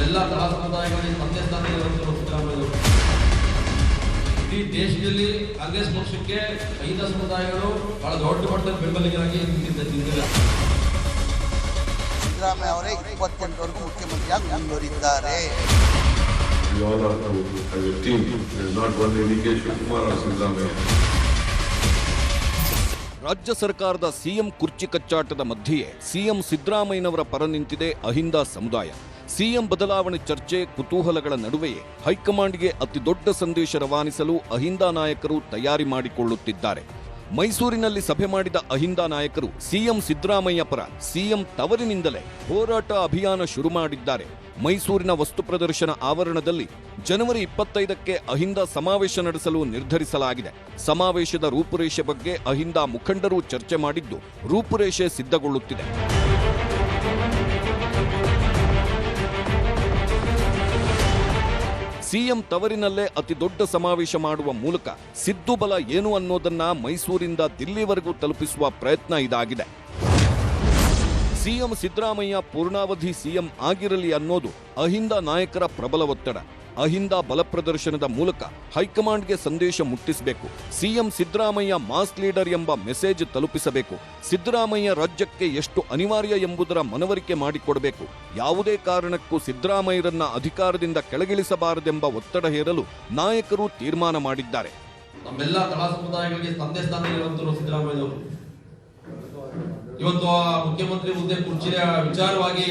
ಎಲ್ಲ ತಳಾ ಸಮುದಾಯಗಳಿಗೆ ತಂದೆ ಸ್ಥಾನ ಇರುವಂತಹ ಸಿದ್ದರಾಮಯ್ಯ ಇಡೀ ದೇಶದಲ್ಲಿ ಕಾಂಗ್ರೆಸ್ ಪಕ್ಷಕ್ಕೆ ಐದು ಸಮುದಾಯಗಳು ಬಹಳ ದೊಡ್ಡ ಮಟ್ಟದ ಬೆಂಬಲಿಗರಾಗಿ ನಿಂತಿದ್ದಾರೆ. ಸಿದ್ದರಾಮಯ್ಯ ಅವರೇ 28ವರೆಗೂ ಮುಖ್ಯಮಂತ್ರಿಯಾಗಿ ಮುಂದುವರಿದ್ದಾರೆ. We all are as a team. There is not one indication Kumar or Siddaramaiah. ರಾಜ್ಯ ಸರ್ಕಾರದ ಸಿಎಂ ಕುರ್ಚಿ ಕಚ್ಚಾಟದ ಮಧ್ಯೆಯೇ ಸಿಎಂ ಸಿದ್ದರಾಮಯ್ಯನವರ ಪರ ನಿಂತಿದೆ ಅಹಿಂದ ಸಮುದಾಯ. ಸಿಎಂ ಬದಲಾವಣೆ ಚರ್ಚೆ ಕುತೂಹಲಗಳ ನಡುವೆಯೇ ಹೈಕಮಾಂಡ್ಗೆ ಅತಿದೊಡ್ಡ ಸಂದೇಶ ರವಾನಿಸಲು ಅಹಿಂದ ನಾಯಕರು ತಯಾರಿ ಮಾಡಿಕೊಳ್ಳುತ್ತಿದ್ದಾರೆ. ಮೈಸೂರಿನಲ್ಲಿ ಸಭೆ ಮಾಡಿದ ಅಹಿಂದ ನಾಯಕರು ಸಿಎಂ ಸಿದ್ದರಾಮಯ್ಯ ಪರ ಸಿಎಂ ತವರಿನಿಂದಲೇ ಹೋರಾಟ ಅಭಿಯಾನ ಶುರು ಮಾಡಿದ್ದಾರೆ. ಮೈಸೂರಿನ ವಸ್ತು ಪ್ರದರ್ಶನ ಆವರಣದಲ್ಲಿ ಜನವರಿ 25ಕ್ಕೆ ಅಹಿಂದ ಸಮಾವೇಶ ನಡೆಸಲು ನಿರ್ಧರಿಸಲಾಗಿದೆ. ಸಮಾವೇಶದ ರೂಪುರೇಷೆ ಬಗ್ಗೆ ಅಹಿಂದ ಮುಖಂಡರು ಚರ್ಚೆ ಮಾಡಿದ್ದು ರೂಪುರೇಷೆ ಸಿದ್ಧಗೊಳ್ಳುತ್ತಿದೆ. ಸಿಎಂ ತವರಿನಲ್ಲೇ ಅತಿ ದೊಡ್ಡ ಸಮಾವೇಶ ಮಾಡುವ ಮೂಲಕ ಸಿದ್ದು ಬಲ ಏನು ಅನ್ನೋದನ್ನ ಮೈಸೂರಿಂದ ದಿಲ್ಲಿವರೆಗೂ ತಲುಪಿಸುವ ಪ್ರಯತ್ನ ಇದಾಗಿದೆ. ಸಿಎಂ ಸಿದ್ದರಾಮಯ್ಯ ಪೂರ್ಣಾವಧಿ ಸಿಎಂ ಆಗಿರಲಿ ಅನ್ನೋದು ಅಹಿಂದ ನಾಯಕರ ಪ್ರಬಲ ಒತ್ತಡ. ಅಹಿಂದ ಬಲ ಪ್ರದರ್ಶನದ ಮೂಲಕ ಹೈಕಮಾಂಡ್ಗೆ ಸಂದೇಶ ಮುಟ್ಟಿಸಬೇಕು. ಸಿಎಂ ಸಿದ್ದರಾಮಯ್ಯ ಮಾಸ್ ಲೀಡರ್ ಎಂಬ ಮೆಸೇಜ್ ತಲುಪಿಸಬೇಕು. ಸಿದ್ದರಾಮಯ್ಯ ರಾಜ್ಯಕ್ಕೆ ಎಷ್ಟು ಅನಿವಾರ್ಯ ಎಂಬುದರ ಮನವರಿಕೆ ಮಾಡಿಕೊಡಬೇಕು. ಯಾವುದೇ ಕಾರಣಕ್ಕೂ ಸಿದ್ದರಾಮಯ್ಯರನ್ನ ಅಧಿಕಾರದಿಂದ ಕೆಳಗಿಳಿಸಬಾರದೆಂಬ ಒತ್ತಡ ಹೇರಲು ನಾಯಕರು ತೀರ್ಮಾನ ಮಾಡಿದ್ದಾರೆ. ನಮ್ಮೆಲ್ಲ ತಳಾ ಸಮುದಾಯಗಳಿಗೆ ತಂದೆ ಸ್ಥಾನ ಇರುವಂತಹ ಸಿದ್ದರಾಮಯ್ಯ ಅವರು ಇವತ್ತು ಮುಖ್ಯಮಂತ್ರಿ ಹುದ್ದೆ ಕುರ್ಚಿಯ ವಿಚಾರವಾಗಿ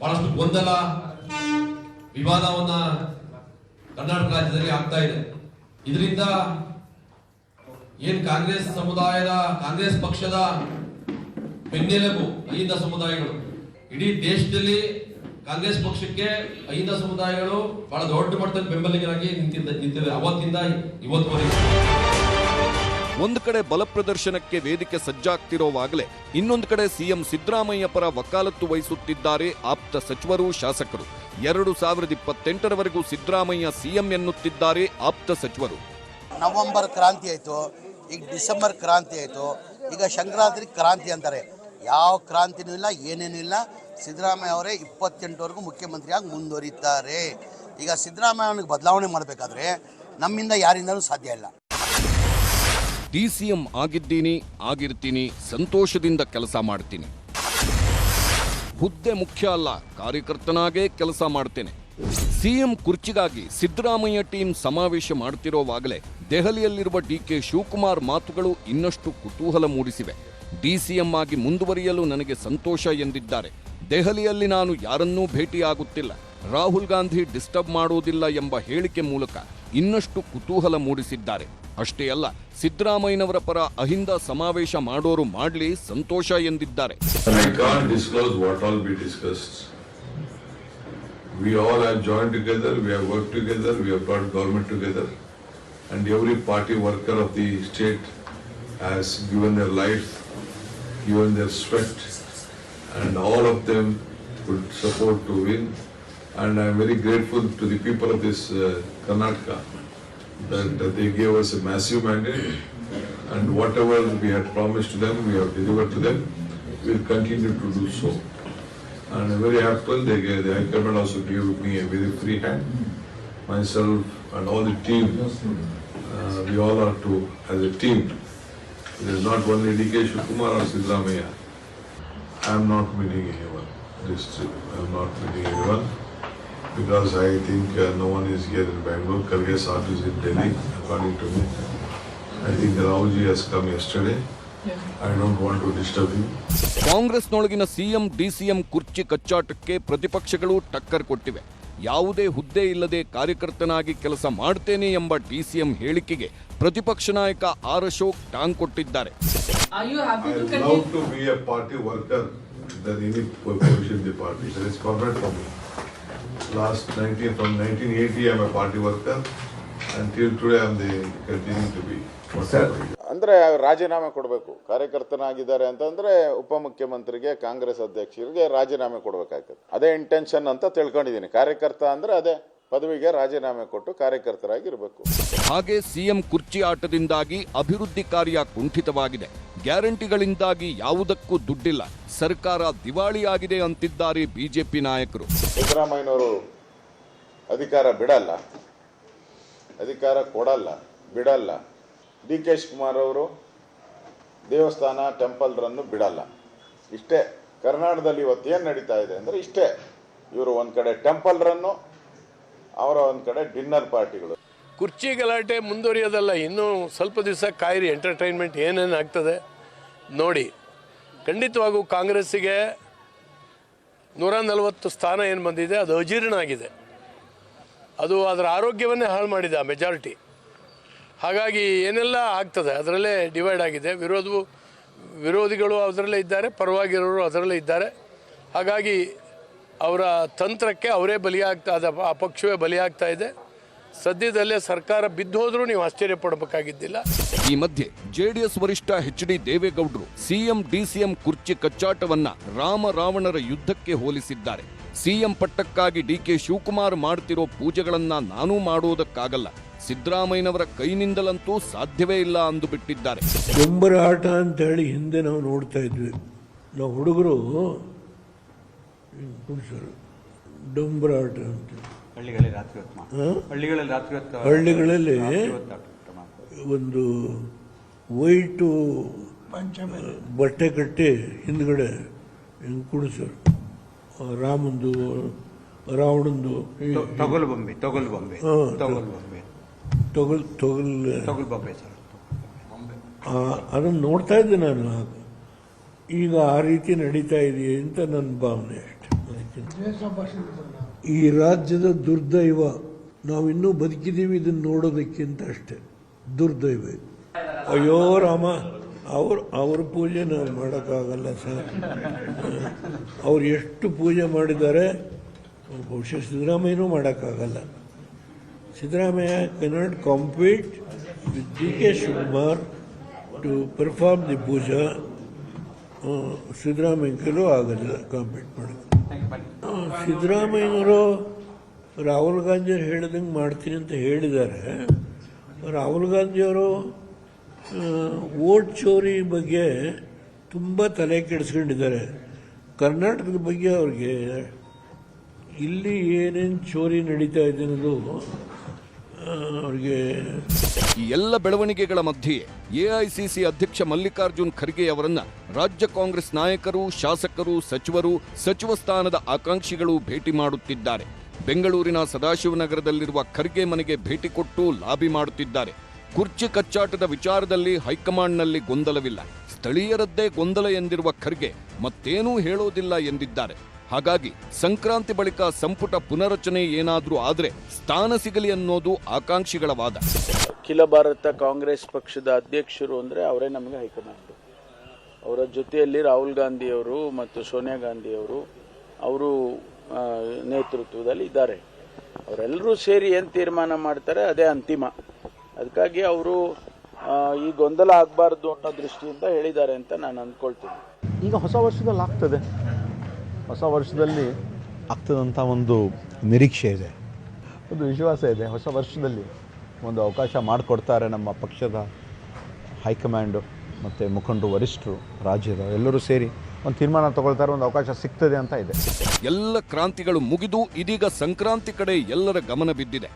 ಬಹಳಷ್ಟು ಗೊಂದಲ ವಿವಾದವನ್ನ ಕರ್ನಾಟಕ ರಾಜ್ಯದಲ್ಲಿ ಆಗ್ತಾ ಇದೆ. ಇದರಿಂದ ಏನ್ ಕಾಂಗ್ರೆಸ್ ಸಮುದಾಯದ ಕಾಂಗ್ರೆಸ್ ಪಕ್ಷದ ಬೆನ್ನೆಲುಬು ಅಹಿಂದ ಸಮುದಾಯಗಳು ಇಡೀ ದೇಶದಲ್ಲಿ ಕಾಂಗ್ರೆಸ್ ಪಕ್ಷಕ್ಕೆ ಅಹಿಂದ ಸಮುದಾಯಗಳು ಬಹಳ ದೊಡ್ಡ ಮಟ್ಟದ ಬೆಂಬಲಿಗರಾಗಿ ನಿಂತಿದ್ದಾರೆ ಅವತ್ತಿಂದ ಇವತ್ತುವರೆಗೆ. ಒಂದು ಕಡೆ ಬಲ ಪ್ರದರ್ಶನಕ್ಕೆ ವೇದಿಕೆ ಸಜ್ಜಾಗ್ತಿರೋವಾಗಲೇ ಇನ್ನೊಂದು ಕಡೆ ಸಿಎಂ ಸಿದ್ದರಾಮಯ್ಯ ಪರ ವಕಾಲತ್ತು ವಹಿಸುತ್ತಿದ್ದಾರೆ ಆಪ್ತ ಸಚಿವರು, ಶಾಸಕರು. 2028ರವರೆಗೂ ಸಿದ್ದರಾಮಯ್ಯ ಸಿಎಂ ಎನ್ನುತ್ತಿದ್ದಾರೆ ಆಪ್ತ ಸಚಿವರು. ನವೆಂಬರ್ ಕ್ರಾಂತಿ ಆಯಿತು, ಈಗ ಡಿಸೆಂಬರ್ ಕ್ರಾಂತಿ ಆಯಿತು, ಈಗ ಸಂಕ್ರಾಂತಿ ಕ್ರಾಂತಿ ಅಂತಾರೆ. ಯಾವ ಕ್ರಾಂತಿನೂ ಇಲ್ಲ, ಏನೇನೂ ಇಲ್ಲ. ಸಿದ್ದರಾಮಯ್ಯ ಅವರೇ 28ವರೆಗೂ ಮುಖ್ಯಮಂತ್ರಿಯಾಗಿ ಮುಂದುವರಿತಾರೆ. ಈಗ ಸಿದ್ದರಾಮಯ್ಯನಿಗೆ ಬದಲಾವಣೆ ಮಾಡಬೇಕಾದ್ರೆ ನಮ್ಮಿಂದ ಯಾರಿಂದಲೂ ಸಾಧ್ಯ ಇಲ್ಲ. ಡಿಸಿಎಂ ಆಗಿದ್ದೀನಿ, ಆಗಿರ್ತೀನಿ, ಸಂತೋಷದಿಂದ ಕೆಲಸ ಮಾಡ್ತೀನಿ. ಹುದ್ದೆ ಮುಖ್ಯ ಅಲ್ಲ, ಕಾರ್ಯಕರ್ತನಾಗೇ ಕೆಲಸ ಮಾಡ್ತೇನೆ. ಸಿಎಂ ಕುರ್ಚಿಗಾಗಿ ಸಿದ್ದರಾಮಯ್ಯ ಟೀಮ್ ಸಮಾವೇಶ ಮಾಡ್ತಿರೋವಾಗಲೇ ದೆಹಲಿಯಲ್ಲಿರುವ ಡಿಕೆ ಶಿವಕುಮಾರ್ ಮಾತುಗಳು ಇನ್ನಷ್ಟು ಕುತೂಹಲ ಮೂಡಿಸಿವೆ. ಡಿಸಿಎಂ ಆಗಿ ಮುಂದುವರಿಯಲು ನನಗೆ ಸಂತೋಷ ಎಂದಿದ್ದಾರೆ. ದೆಹಲಿಯಲ್ಲಿ ನಾನು ಯಾರನ್ನೂ ಭೇಟಿಯಾಗುತ್ತಿಲ್ಲ, ರಾಹುಲ್ ಗಾಂಧಿ ಡಿಸ್ಟರ್ಬ್ ಮಾಡುವುದಿಲ್ಲ ಎಂಬ ಹೇಳಿಕೆ ಮೂಲಕ ಇನ್ನಷ್ಟು ಕುತೂಹಲ ಮೂಡಿಸಿದ್ದಾರೆ. ಅಷ್ಟೇ ಅಲ್ಲ, ಸಿದ್ದರಾಮಯ್ಯನವರ ಪರ ಅಹಿಂದ ಸಮಾವೇಶ ಮಾಡೋರು ಮಾಡ್ಲಿ, ಸಂತೋಷ ಎಂದಿದ್ದಾರೆ. I can't disclose what all we discussed. We all have joined together, we have worked together, we have brought government together, and every party worker of the state has given their life, given their sweat, and all of them would support to win. And I am very grateful to the people of this Karnataka that they gave us a massive mandate, and whatever we had promised to them, we have delivered to them. We will continue to do so. And I'm very happy the High Command also gave me a very free hand. Myself and all the team, we all are to as a team. There is not only D.K. Shivakumar or Siddaramaiah. I am not meeting anyone. I am not meeting anyone. Because I think no one is here in Bangalore. Kharge Saab is in Delhi, according to me. I think Rahulji has come yesterday. I don't want to disturb him. ಕಾಂಗ್ರೆಸ್ನೊಳಗಿನ CM DCM ಕುರ್ಚಿ ಕಚ್ಚಾಟಕ್ಕೆ ಪ್ರತಿಪಕ್ಷಗಳು ಟಕ್ಕರ್ ಕೊಟ್ಟಿವೆ. ಯಾವುದೇ ಹುದ್ದೆ ಇಲ್ಲದೆ ಕಾರ್ಯಕರ್ತನಾಗಿ ಕೆಲಸ ಮಾಡ್ತೇನೆ ಎಂಬ ಡಿಸಿಎಂ ಹೇಳಿಕೆಗೆ ಪ್ರತಿಪಕ್ಷ ನಾಯಕ ಆರ್ ಅಶೋಕ್ ಟಾಂಗ್ ಕೊಟ್ಟಿದ್ದಾರೆ. I love to be a party worker than any position in the party. That is permanent for me. From 1980 I am a party worker. Until today I am continuing to be. ಅಂದ್ರೆ ರಾಜೀನಾಮೆ ಕೊಡಬೇಕು. ಕಾರ್ಯಕರ್ತನಾಗಿದ್ದಾರೆ ಅಂತಂದ್ರೆ ಉಪಮುಖ್ಯಮಂತ್ರಿಗೆ, ಕಾಂಗ್ರೆಸ್ ಅಧ್ಯಕ್ಷರಿಗೆ ರಾಜೀನಾಮೆ ಕೊಡಬೇಕಾಗ್ತದೆ. ಅದೇ intention ಅಂತ ತಿಳ್ಕೊಂಡಿದ್ದೀನಿ. ಕಾರ್ಯಕರ್ತ ಅಂದ್ರೆ ಅದೇ ಪದವಿಗೆ ರಾಜೀನಾಮೆ ಕೊಟ್ಟು ಕಾರ್ಯಕರ್ತರಾಗಿರಬೇಕು. ಹಾಗೆ ಸಿಎಂ ಕುರ್ಚಿ ಆಟದಿಂದಾಗಿ ಅಭಿವೃದ್ಧಿ ಕಾರ್ಯ ಕುಂಠಿತವಾಗಿದೆ. ಗ್ಯಾರಂಟಿಗಳಿಂದಾಗಿ ಯಾವುದಕ್ಕೂ ದುಡ್ಡಿಲ್ಲ, ಸರ್ಕಾರ ದಿವಾಳಿಯಾಗಿದೆ ಅಂತಿದ್ದಾರೆ ಬಿಜೆಪಿ ನಾಯಕರು. ಸಿದ್ದರಾಮಯ್ಯನವರು ಅಧಿಕಾರ ಬಿಡಲ್ಲ, ಅಧಿಕಾರ ಕೊಡಲ್ಲ, ಬಿಡಲ್ಲ. DK ಶಿವಕುಮಾರ್ ಅವರು ದೇವಸ್ಥಾನ ಟೆಂಪಲ್ ರನ್ನು ಬಿಡಲ್ಲ. ಇಷ್ಟೇ ಕರ್ನಾಟಕದಲ್ಲಿ ಇವತ್ತೇನು ನಡೀತಾ ಇದೆ ಅಂದರೆ ಇಷ್ಟೇ. ಇವರು ಒಂದು ಕಡೆ ಟೆಂಪಲ್ ರನ್ನು, ಅವರ ಒಂದು ಕಡೆ ಡಿನ್ನರ್ ಪಾರ್ಟಿಗಳು. ಕುರ್ಚಿ ಗಲಾಟೆ ಮುಂದುವರಿಯೋದಲ್ಲ, ಇನ್ನೂ ಸ್ವಲ್ಪ ದಿವಸ ಕಾಯಿರಿ. ಎಂಟರ್ಟೈನ್ಮೆಂಟ್ ಏನೇನು ಆಗ್ತದೆ ನೋಡಿ. ಖಂಡಿತವಾಗೂ ಕಾಂಗ್ರೆಸ್ಸಿಗೆ 140 ಸ್ಥಾನ ಏನು ಬಂದಿದೆ ಅದು ಅಜೀರ್ಣ ಆಗಿದೆ. ಅದು ಅದರ ಆರೋಗ್ಯವನ್ನೇ ಹಾಳು ಮಾಡಿದೆ ಆ ಮೆಜಾರಿಟಿ. ಹಾಗಾಗಿ ಏನೆಲ್ಲ ಆಗ್ತದೆ ಅದರಲ್ಲೇ ಡಿವೈಡ್ ಆಗಿದೆ. ವಿರೋಧಿಗಳು ಅದರಲ್ಲೇ ಇದ್ದಾರೆ, ಪರವಾಗಿರೋರು ಅದರಲ್ಲೇ ಇದ್ದಾರೆ. ಹಾಗಾಗಿ ಅವರ ತಂತ್ರಕ್ಕೆ ಅವರೇ ಬಲಿಯಾಗ್ತಾ, ಆ ಪಕ್ಷವೇ ಬಲಿಯಾಗ್ತಾ ಇದೆ. ಸದ್ಯದಲ್ಲೇ ಸರ್ಕಾರ ಬಿದ್ದು ಹೋದ್ರೂ ನೀವು ಆಶ್ಚರ್ಯ ಪಡಬೇಕಾಗಿದ್ದಿಲ್ಲ. ಈ ಮಧ್ಯೆ ಜೆಡಿಎಸ್ ವರಿಷ್ಠ HD ದೇವೇಗೌಡರು ಸಿಎಂ DCM ಕುರ್ಚಿ ಕಚ್ಚಾಟವನ್ನ ರಾಮ ರಾವಣರ ಯುದ್ಧಕ್ಕೆ ಹೋಲಿಸಿದ್ದಾರೆ. ಸಿಎಂ ಪಟ್ಟಕ್ಕಾಗಿ DK ಶಿವಕುಮಾರ್ ಮಾಡ್ತಿರೋ ಪೂಜೆಗಳನ್ನ ನಾನೂ ಮಾಡೋದಕ್ಕಾಗಲ್ಲ, ಸಿದ್ದರಾಮಯ್ಯನವರ ಕೈನಿಂದಲಂತೂ ಸಾಧ್ಯವೇ ಇಲ್ಲ ಅಂದು ಬಿಟ್ಟಿದ್ದಾರೆ. ಡೊಂಬರ ಆಟ ಅಂತ ಹೇಳಿ ಹಿಂದೆ ನಾವು ನೋಡ್ತಾ ಇದ್ವಿ. ನಾವು ಹುಡುಗರು ಡೊಂಬರ ಆಟ ಅಂತ ಹಳ್ಳಿಗಳಲ್ಲಿ ಒಂದು ವೈಟು ಬಟ್ಟೆ ಕಟ್ಟಿ ಹಿಂದ್ಗಡೆ ಹಿಂಗೆ ಕುಡಿಸೋರು. ರಾಮಂದು ರಾವಣಂದು ತೊಗಲ್ ಅದನ್ನು ನೋಡ್ತಾ ಇದ್ದೆ ನಾನು. ಈಗ ಆ ರೀತಿ ನಡೀತಾ ಇದೆಯೇ ಅಂತ ನನ್ನ ಭಾವನೆ ಅಷ್ಟೆ. ಈ ರಾಜ್ಯದ ದುರ್ದೈವ, ನಾವಿನ್ನೂ ಬದುಕಿದ್ದೀವಿ ಇದನ್ನು ನೋಡೋದಕ್ಕಿಂತ ಅಷ್ಟೇ ದುರ್ದೈವ. ಅಯ್ಯೋ ರಾಮ, ಅವ್ರ ಪೂಜೆ ನಾವು ಮಾಡೋಕ್ಕಾಗಲ್ಲ ಸರ್. ಅವ್ರು ಎಷ್ಟು ಪೂಜೆ ಮಾಡಿದ್ದಾರೆ ಬಹುಶಃ ಸಿದ್ದರಾಮಯ್ಯನೂ ಮಾಡೋಕ್ಕಾಗಲ್ಲ. Siddaramaiah cannot compete with DK Shivakumar to perform the puja. ಸಿದ್ದರಾಮಯ್ಯನೂ ಆಗಲ್ಲ ಕಾಂಪೀಟ್ ಮಾಡೋಕ್ಕೆ. ಸಿದ್ದರಾಮಯ್ಯನವರು ರಾಹುಲ್ ಗಾಂಧಿಯವರು ಹೇಳಿದಂಗೆ ಮಾಡ್ತೀನಿ ಅಂತ ಹೇಳಿದ್ದಾರೆ. ರಾಹುಲ್ ಗಾಂಧಿಯವರು ವೋಟ್ ಚೋರಿ ಬಗ್ಗೆ ತುಂಬ ತಲೆ ಕೆಡಿಸ್ಕೊಂಡಿದ್ದಾರೆ. ಕರ್ನಾಟಕದ ಬಗ್ಗೆ ಅವ್ರಿಗೆ ಇಲ್ಲಿ ಏನೇನು ಚೋರಿ ನಡೀತಾ ಇದೆ ಅನ್ನೋದು ಅವ್ರಿಗೆ. ಈ ಎಲ್ಲ ಬೆಳವಣಿಗೆಗಳ ಮಧ್ಯೆ AICC ಅಧ್ಯಕ್ಷ ಮಲ್ಲಿಕಾರ್ಜುನ್ ಖರ್ಗೆ ಅವರನ್ನ ರಾಜ್ಯ ಕಾಂಗ್ರೆಸ್ ನಾಯಕರು, ಶಾಸಕರು, ಸಚಿವರು, ಸಚಿವ ಸ್ಥಾನದ ಆಕಾಂಕ್ಷಿಗಳು ಭೇಟಿ ಮಾಡುತ್ತಿದ್ದಾರೆ. ಬೆಂಗಳೂರಿನ ಸದಾಶಿವನಗರದಲ್ಲಿರುವ ಖರ್ಗೆ ಮನೆಗೆ ಭೇಟಿ ಕೊಟ್ಟು ಲಾಬಿ ಮಾಡುತ್ತಿದ್ದಾರೆ. ಕುರ್ಚಿ ಕಚ್ಚಾಟದ ವಿಚಾರದಲ್ಲಿ ಹೈಕಮಾಂಡ್ನಲ್ಲಿ ಗೊಂದಲವಿಲ್ಲ, ಸ್ಥಳೀಯರದ್ದೇ ಗೊಂದಲ ಎಂದಿರುವ ಖರ್ಗೆ ಮತ್ತೇನೂ ಹೇಳೋದಿಲ್ಲ ಎಂದಿದ್ದಾರೆ. ಹಾಗಾಗಿ ಸಂಕ್ರಾಂತಿ ಬಳಿಕ ಸಂಪುಟ ಪುನರಚನೆ ಏನಾದರೂ ಆದರೆ ಸ್ಥಾನ ಸಿಗಲಿ ಅನ್ನೋದು ಆಕಾಂಕ್ಷಿಗಳ ವಾದ. ಅಖಿಲ ಭಾರತ ಕಾಂಗ್ರೆಸ್ ಪಕ್ಷದ ಅಧ್ಯಕ್ಷರು ಅಂದರೆ ಅವರೇ ನಮಗೆ ಹೈಕಮಾಂಡ್. ಅವರ ಜೊತೆಯಲ್ಲಿ ರಾಹುಲ್ ಗಾಂಧಿಯವರು ಮತ್ತು ಸೋನಿಯಾ ಗಾಂಧಿಯವರು ಅವರು ನೇತೃತ್ವದಲ್ಲಿ ಇದ್ದಾರೆ. ಅವರೆಲ್ಲರೂ ಸೇರಿ ಏನು ತೀರ್ಮಾನ ಮಾಡ್ತಾರೆ ಅದೇ ಅಂತಿಮ. ಅದಕ್ಕಾಗಿ ಅವರು ಈ ಗೊಂದಲ ಆಗಬಾರ್ದು ಅನ್ನೋ ದೃಷ್ಟಿಯಿಂದ ಹೇಳಿದ್ದಾರೆ ಅಂತ ನಾನು ಅಂದ್ಕೊಳ್ತೀನಿ. ಈಗ ಹೊಸ ವರ್ಷದಲ್ಲಿ ಆಗ್ತದೆ, ಹೊಸ ವರ್ಷದಲ್ಲಿ ಆಗ್ತದಂಥ ಒಂದು ನಿರೀಕ್ಷೆ ಇದೆ, ಒಂದು ವಿಶ್ವಾಸ ಇದೆ. ಹೊಸ ವರ್ಷದಲ್ಲಿ ಒಂದು ಅವಕಾಶ ಮಾಡಿಕೊಡ್ತಾರೆ ನಮ್ಮ ಪಕ್ಷದ ಹೈಕಮಾಂಡು ಮತ್ತು ಮುಖಂಡರು, ವರಿಷ್ಠರು, ರಾಜ್ಯದ ಎಲ್ಲರೂ ಸೇರಿ ಒಂದು ತೀರ್ಮಾನ ತಗೊಳ್ತಾರೆ, ಒಂದು ಅವಕಾಶ ಸಿಗ್ತದೆ ಅಂತ ಇದೆ. ಎಲ್ಲ ಕ್ರಾಂತಿಗಳು ಮುಗಿದು ಇದೀಗ ಸಂಕ್ರಾಂತಿ ಕಡೆ ಎಲ್ಲರ ಗಮನ ಬಿದ್ದಿದೆ.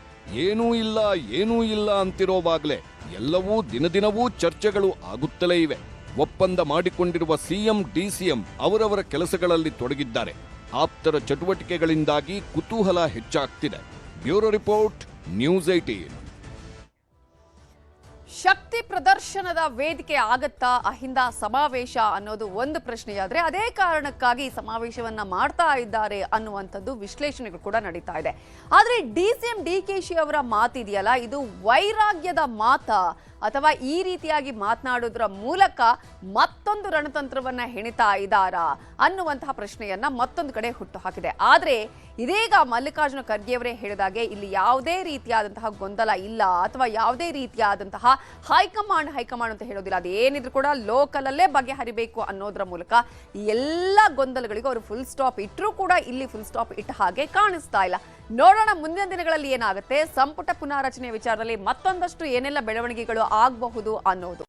ಏನೂ ಇಲ್ಲ ಅಂತಿರೋವಾಗಲೇ ಎಲ್ಲವೂ ದಿನದಿನವೂ ಚರ್ಚೆಗಳು ಆಗುತ್ತಲೇ ಇವೆ. ಒಪ್ಪಂದ ಮಾಡಿಕೊಂಡಿರುವ ಸಿಎಂ DCM ಅವರವರ ಕೆಲಸಗಳಲ್ಲಿ ತೊಡಗಿದ್ದಾರೆ. ಆಪ್ತರ ಚಟುವಟಿಕೆಗಳಿಂದಾಗಿ ಕುತೂಹಲ ಹೆಚ್ಚಾಗ್ತಿದೆ. Bureau report, news 18. ಶಕ್ತಿ ಪ್ರದರ್ಶನದ ವೇದಿಕೆ ಆಗತ್ತಾ ಅಹಿಂದ ಸಮಾವೇಶ ಅನ್ನೋದು ಒಂದು ಪ್ರಶ್ನೆಯಾದ್ರೆ, ಅದೇ ಕಾರಣಕ್ಕಾಗಿ ಸಮಾವೇಶವನ್ನ ಮಾಡ್ತಾ ಇದ್ದಾರೆ ಅನ್ನುವಂಥದ್ದು ವಿಶ್ಲೇಷಣೆಗಳು ಕೂಡ ನಡೀತಾ ಇದೆ. ಆದ್ರೆ DCM DKಶಿ ಅವರ ಮಾತಿದೆಯಲ್ಲ, ಇದು ವೈರಾಗ್ಯದ ಮಾತಾ ಅಥವಾ ಈ ರೀತಿಯಾಗಿ ಮಾತನಾಡೋದ್ರ ಮೂಲಕ ಮತ್ತೊಂದು ರಣತಂತ್ರವನ್ನ ಹೆಣಿತಾ ಇದ್ದಾರಾ ಅನ್ನುವಂತಹ ಪ್ರಶ್ನೆಯನ್ನ ಮತ್ತೊಂದು ಕಡೆ ಹುಟ್ಟು ಹಾಕಿದೆ. ಆದ್ರೆ ಇದೀಗ ಮಲ್ಲಿಕಾರ್ಜುನ ಖರ್ಗೆಯವರೇ ಹೇಳಿದಾಗೆ ಇಲ್ಲಿ ಯಾವುದೇ ರೀತಿಯಾದಂತಹ ಗೊಂದಲ ಇಲ್ಲ ಅಥವಾ ಯಾವುದೇ ರೀತಿಯಾದಂತಹ ಹೈಕಮಾಂಡ್ ಅಂತ ಹೇಳೋದಿಲ್ಲ. ಅದೇನಿದ್ರು ಕೂಡ ಲೋಕಲ್ ಅಲ್ಲೇ ಬಗೆಹರಿಬೇಕು ಅನ್ನೋದ್ರ ಮೂಲಕ ಎಲ್ಲ ಗೊಂದಲಗಳಿಗೂ ಅವರು ಫುಲ್ ಸ್ಟಾಪ್ ಇಟ್ಟರೂ ಕೂಡ ಇಲ್ಲಿ ಫುಲ್ ಸ್ಟಾಪ್ ಇಟ್ಟ ಹಾಗೆ ಕಾಣಿಸ್ತಾ ಇಲ್ಲ. ನೋಡೋಣ ಮುಂದಿನ ದಿನಗಳಲ್ಲಿ ಏನಾಗುತ್ತೆ. ಸಂಪುಟ ಪುನಾರಚನೆ ವಿಚಾರದಲ್ಲಿ ಮತ್ತೊಂದಷ್ಟು ಏನೆಲ್ಲ ಬೆಳವಣಿಗೆಗಳು ಆಗಬಹುದು ಅನ್ನೋದು.